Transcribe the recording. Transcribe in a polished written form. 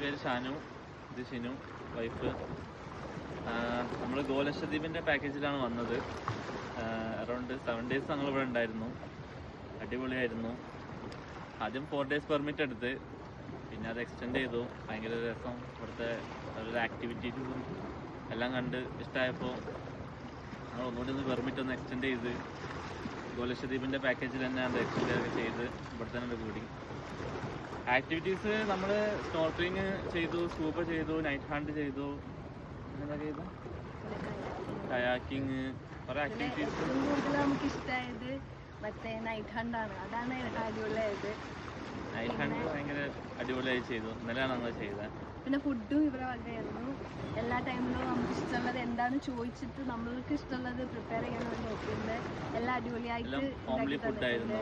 പേര് ഷാനു, ഇത് ഷിനു, വൈഫ്. നമ്മൾ ഗോലക്ഷദ്വീപിൻ്റെ പാക്കേജിലാണ് വന്നത്. അറൗണ്ട് 7 days ഞങ്ങളിവിടെ ഉണ്ടായിരുന്നു. അടിപൊളിയായിരുന്നു. ആദ്യം 4 days പെർമിറ്റ് എടുത്ത്, പിന്നെ അത് എക്സ്റ്റെൻഡ് ചെയ്തു. ഭയങ്കര രസം. ഇവിടുത്തെ ഓരോ ആക്ടിവിറ്റീസും എല്ലാം കണ്ട് ഇഷ്ടമായപ്പോൾ ഞങ്ങൾ ഒന്നുകൂടി പെർമിറ്റ് ഒന്ന് എക്സ്റ്റെൻഡ് ചെയ്ത് ഗോലക്ഷദ്വീപിൻ്റെ പാക്കേജിൽ തന്നെ അത് എക്സ്റ്റെൻഡ് ചെയ്ത് ഇവിടെ തന്നെ കൂടി. ആക്ടിവിറ്റീസ് നമ്മൾ സ്നോർക്കലിങ് ചെയ്തു, സ്കൂബ ചെയ്തു, നൈറ്റ് ഹണ്ട് ചെയ്തു, എന്താ ചെയ്തു, കയാക്കിങ്, കുറേ ആക്ടിവിറ്റീസ്. നമുക്ക് ഇഷ്ടമായത് മറ്റേ നൈറ്റ് ഹണ്ടാണ്. അതാണ് അടിപൊളിയായത്. നൈറ്റ് ഹണ്ട് ഭയങ്കര അടിപൊളിയായി ചെയ്തു. ഇന്നലെയാണ് നമ്മൾ ചെയ്തത്. പിന്നെ ഫുഡും ഇവരെ വകയായിരുന്നു. എല്ലാ ടൈമിലും നമുക്ക് ഇഷ്ടമുള്ളത് എന്താണെന്ന് ചോദിച്ചിട്ട് നമ്മൾക്ക് ഇഷ്ടമുള്ളത് പ്രിപ്പയർ ചെയ്യാൻ വേണ്ടി നോക്കുന്നത്. എല്ലാം അടിപൊളിയായിട്ട് ഹോംലി ഫുഡായിരുന്നു.